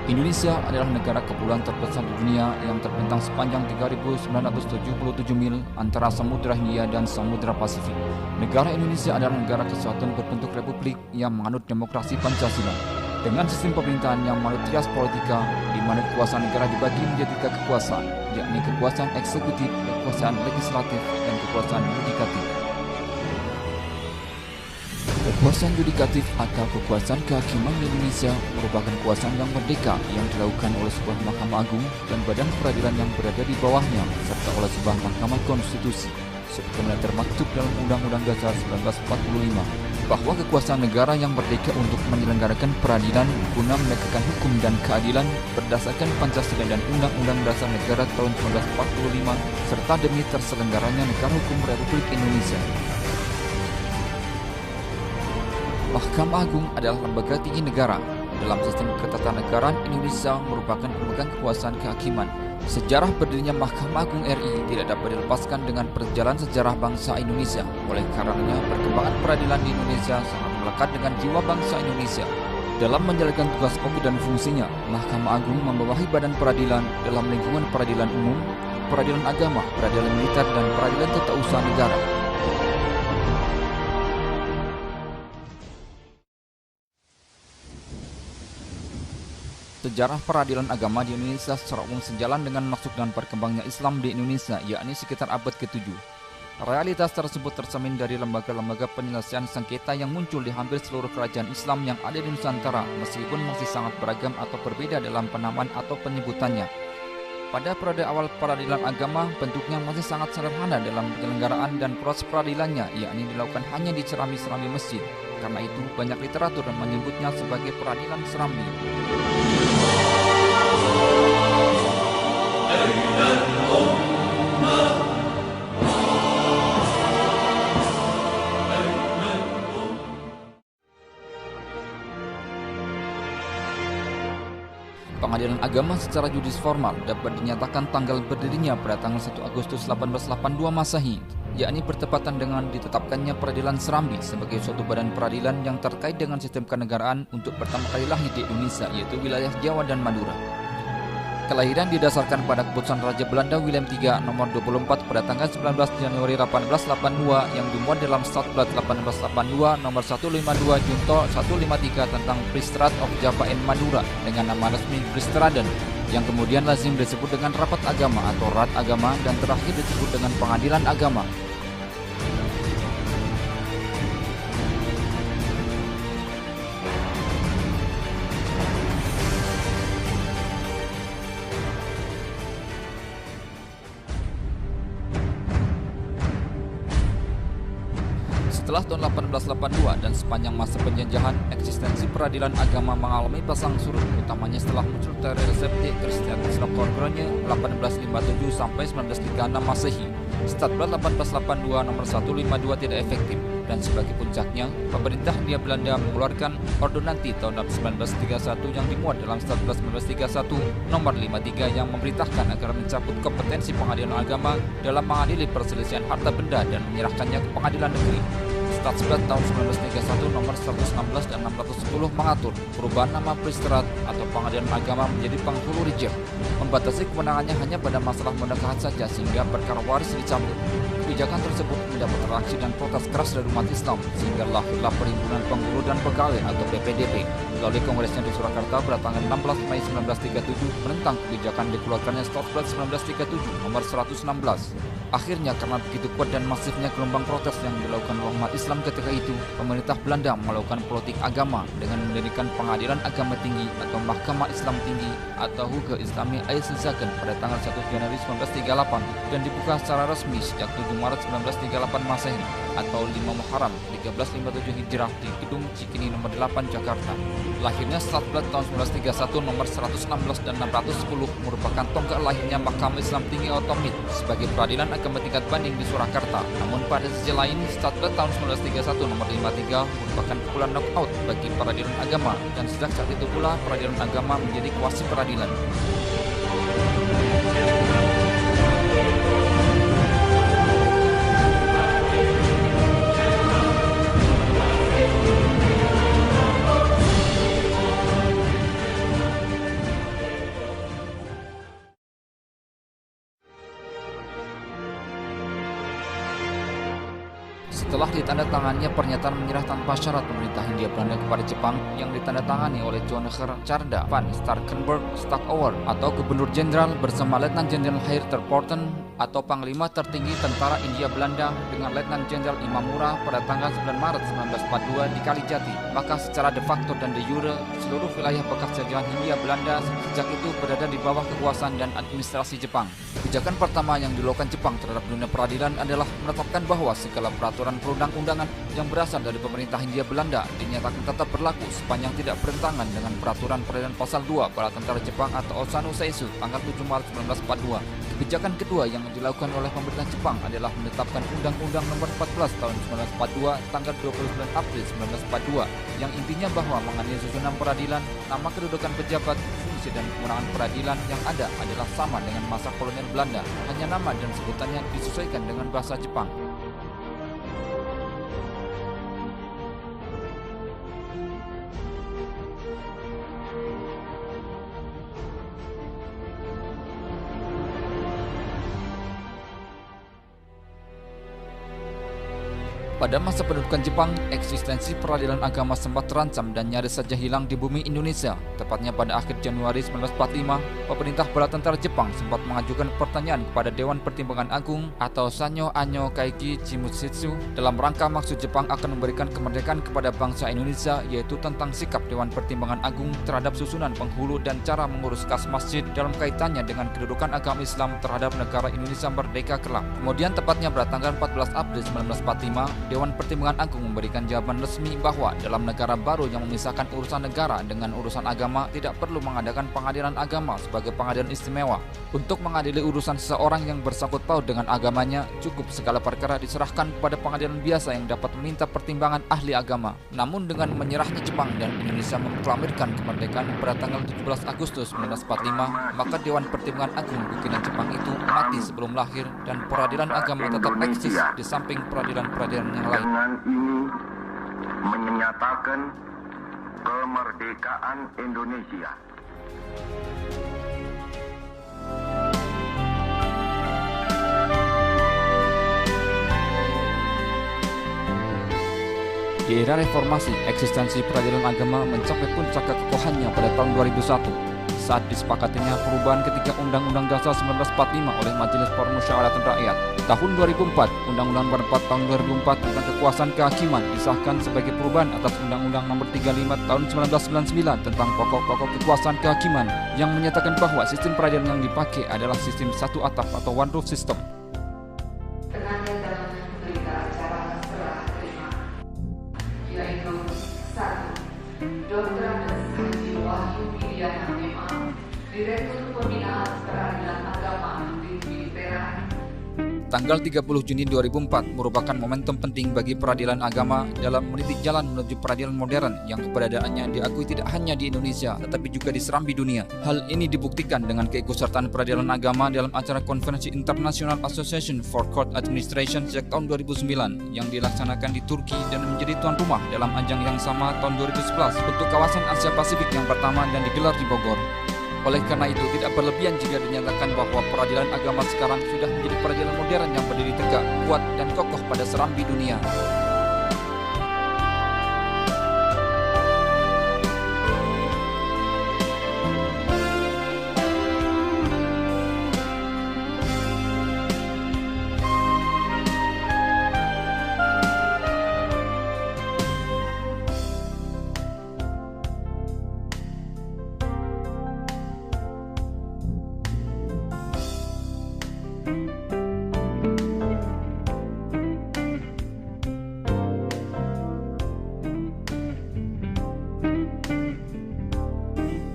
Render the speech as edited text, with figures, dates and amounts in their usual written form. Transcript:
Indonesia adalah negara kepulauan terbesar di dunia yang terbentang sepanjang 3.977 mil antara Samudra Hindia dan Samudra Pasifik. Negara Indonesia adalah negara kesatuan berbentuk republik yang menganut demokrasi Pancasila. Dengan sistem pemerintahan yang menganut trias politika, di mana kekuasaan negara dibagi menjadi tiga kekuasaan, yakni kekuasaan eksekutif, kekuasaan legislatif, dan kekuasaan yudikatif. Kekuasaan yudikatif atau kekuasaan kehakiman di Indonesia merupakan kekuasaan yang merdeka yang dilakukan oleh sebuah Mahkamah Agung dan badan peradilan yang berada di bawahnya, serta oleh sebuah Mahkamah Konstitusi, sebagaimana termaktub dalam Undang-Undang Dasar 1945, bahwa kekuasaan negara yang merdeka untuk menyelenggarakan peradilan guna menegakkan hukum dan keadilan berdasarkan Pancasila dan Undang-Undang Dasar Negara tahun 1945, serta demi terselenggaranya negara hukum Republik Indonesia. Mahkamah Agung adalah lembaga tinggi negara. Dalam sistem ketatanegaraan Indonesia merupakan pemegang kekuasaan kehakiman. Sejarah berdirinya Mahkamah Agung RI tidak dapat dilepaskan dengan perjalanan sejarah bangsa Indonesia. Oleh karenanya, perkembangan peradilan di Indonesia sangat melekat dengan jiwa bangsa Indonesia. Dalam menjalankan tugas pokok dan fungsinya, Mahkamah Agung membawahi badan peradilan dalam lingkungan peradilan umum, peradilan agama, peradilan militer, dan peradilan tata usaha negara. Sejarah peradilan agama di Indonesia secara umum sejalan dengan masuk dan berkembangnya Islam di Indonesia, yakni sekitar abad ke-7. Realitas tersebut tercermin dari lembaga-lembaga penyelesaian sengketa yang muncul di hampir seluruh kerajaan Islam yang ada di Nusantara, meskipun masih sangat beragam atau berbeda dalam penamaan atau penyebutannya. Pada periode awal peradilan agama, bentuknya masih sangat sederhana dalam penyelenggaraan dan proses peradilannya, yakni dilakukan hanya di serambi-serambi masjid. Karena itu, banyak literatur yang menyebutnya sebagai peradilan serambi. Pengadilan agama secara judis formal dapat dinyatakan tanggal berdirinya pada tanggal 1 Agustus 1882 Masehi, yakni bertepatan dengan ditetapkannya peradilan serambi sebagai suatu badan peradilan yang terkait dengan sistem kenegaraan untuk pertama kali lahir di Indonesia, yaitu wilayah Jawa dan Madura. Kelahiran didasarkan pada keputusan Raja Belanda Willem III nomor 24 pada tanggal 19 Januari 1882 yang dimuat dalam Statblad 1882 nomor 152 Junto 153 tentang Priestrat of Java and Madura dengan nama resmi Priestraden, yang kemudian lazim disebut dengan Rapat Agama atau Rat Agama dan terakhir disebut dengan Pengadilan Agama. Setelah tahun 1882 dan sepanjang masa penjajahan, eksistensi peradilan agama mengalami pasang surut, utamanya setelah muncul teori resepsi Christianisme Korgronje 1857 sampai 1936 Masehi. Statblad 1882 nomor 152 tidak efektif, dan sebagai puncaknya, pemerintah Hindia Belanda mengeluarkan Ordonansi tahun 1931 yang dimuat dalam Statblad 1931 nomor 53 yang memerintahkan agar mencabut kompetensi pengadilan agama dalam mengadili perselisihan harta benda dan menyerahkannya ke pengadilan negeri. Statblad tahun 1931 nomor 116 dan 610 mengatur perubahan nama Priestrat atau pengadilan agama menjadi penghulu reject, membatasi kewenangannya hanya pada masalah pernikahan saja sehingga perkara waris dicabut. Kebijakan tersebut mendapat reaksi dan protes keras dari umat Islam sehingga lahirlah Perhimpunan Penghulu dan Pegawai atau PPDP melalui kongresnya di Surakarta pada tanggal 16 Mei 1937 menentang kebijakan dikeluarkannya Statblad 1937 nomor 116. Akhirnya karena begitu kuat dan masifnya gelombang protes yang dilakukan oleh umat Islam ketika itu, pemerintah Belanda melakukan politik agama dengan mendirikan Pengadilan Agama Tinggi atau Mahkamah Islam Tinggi atau Hoge Islami Eisenzaken pada tanggal 1 Januari 1938 dan dibuka secara resmi sejak 7 Maret 1938 Masehi atau 5 Muharram 1357 Hijrah di Gedung Cikini nomor 8 Jakarta. Lahirnya Statblad tahun 1931 nomor 116 dan 610 merupakan tonggak lahirnya Mahkamah Islam Tinggi Otomit sebagai peradilan agama tingkat banding di Surakarta. Namun pada sisi lain, Statblad tahun 1931 nomor 53 merupakan pukulan knockout bagi peradilan agama, dan sejak saat itu pula peradilan agama menjadi kuasi peradilan. Setelah ditandatangannya pernyataan menyerah tanpa syarat pemerintah Hindia Belanda kepada Jepang yang ditandatangani oleh Johannes Tjarda van Starkenburg Stackower atau Gubernur Jenderal bersama Letnan Jenderal Heer ter Poorten atau Panglima Tertinggi Tentara Hindia Belanda dengan Letnan Jenderal Imamura pada tanggal 9 Maret 1942 di Kalijati, maka secara de facto dan de jure seluruh wilayah bekas jajahan Hindia Belanda sejak itu berada di bawah kekuasaan dan administrasi Jepang. Kebijakan pertama yang dilakukan Jepang terhadap dunia peradilan adalah menetapkan bahwa segala peraturan perundang-undangan yang berasal dari pemerintah Hindia Belanda dinyatakan tetap berlaku sepanjang tidak bertentangan dengan peraturan peradilan pasal 2 Bala Tentara Jepang atau Osamu Seissu tanggal 7 Maret 1942. Kebijakan kedua yang dilakukan oleh pemerintah Jepang adalah menetapkan Undang-Undang Nomor 14 Tahun 1942 tanggal 29 April 1942 yang intinya bahwa mengenai susunan peradilan, nama kedudukan pejabat, fungsi dan kewenangan peradilan yang ada adalah sama dengan masa kolonial Belanda, hanya nama dan sebutannya disesuaikan dengan bahasa Jepang. Pada masa pendudukan Jepang, eksistensi peradilan agama sempat terancam dan nyaris saja hilang di bumi Indonesia. Tepatnya pada akhir Januari 1945, pemerintah bala tentara Jepang sempat mengajukan pertanyaan kepada Dewan Pertimbangan Agung atau Sanyo Anyo Kaiki Chimushitsu dalam rangka maksud Jepang akan memberikan kemerdekaan kepada bangsa Indonesia, yaitu tentang sikap Dewan Pertimbangan Agung terhadap susunan penghulu dan cara mengurus kas masjid dalam kaitannya dengan kedudukan agama Islam terhadap negara Indonesia merdeka kelak. Kemudian tepatnya pada tanggal 14 April 1945, Dewan Pertimbangan Agung memberikan jawaban resmi bahwa dalam negara baru yang memisahkan urusan negara dengan urusan agama tidak perlu mengadakan pengadilan agama sebagai pengadilan istimewa. Untuk mengadili urusan seseorang yang bersangkut paut dengan agamanya, cukup segala perkara diserahkan kepada pengadilan biasa yang dapat meminta pertimbangan ahli agama. Namun dengan menyerahnya Jepang dan Indonesia memproklamirkan kemerdekaan pada tanggal 17 Agustus 1945, maka Dewan Pertimbangan Agung bikinan Jepang itu mati sebelum lahir dan peradilan agama tetap eksis di samping peradilan-peradilan yang lain. Dengan ini menyatakan kemerdekaan Indonesia. Di era reformasi, eksistensi peradilan agama mencapai puncak kekokohannya pada tahun 2001. Saat disepakatinya perubahan ketika Undang-Undang Dasar 1945 oleh Majelis Permusyawaratan Rakyat. Tahun 2004, Undang-Undang Nomor 4 Tahun 2004 tentang kekuasaan kehakiman disahkan sebagai perubahan atas Undang-Undang Nomor 35 Tahun 1999 tentang pokok-pokok kekuasaan kehakiman yang menyatakan bahwa sistem peradilan yang dipakai adalah sistem satu atap atau one roof system. Direktur Pembinaan Peradilan Agama di Militeran. Tanggal 30 Juni 2004 merupakan momentum penting bagi peradilan agama dalam meniti jalan menuju peradilan modern yang keberadaannya diakui tidak hanya di Indonesia tetapi juga di serambi dunia. Hal ini dibuktikan dengan keikutsertaan peradilan agama dalam acara konferensi International Association for Court Administration sejak tahun 2009 yang dilaksanakan di Turki dan menjadi tuan rumah dalam ajang yang sama tahun 2011 untuk kawasan Asia Pasifik yang pertama dan digelar di Bogor. Oleh karena itu, tidak berlebihan jika dinyatakan bahwa peradilan agama sekarang sudah menjadi peradilan modern yang berdiri tegak, kuat, dan kokoh pada serambi dunia.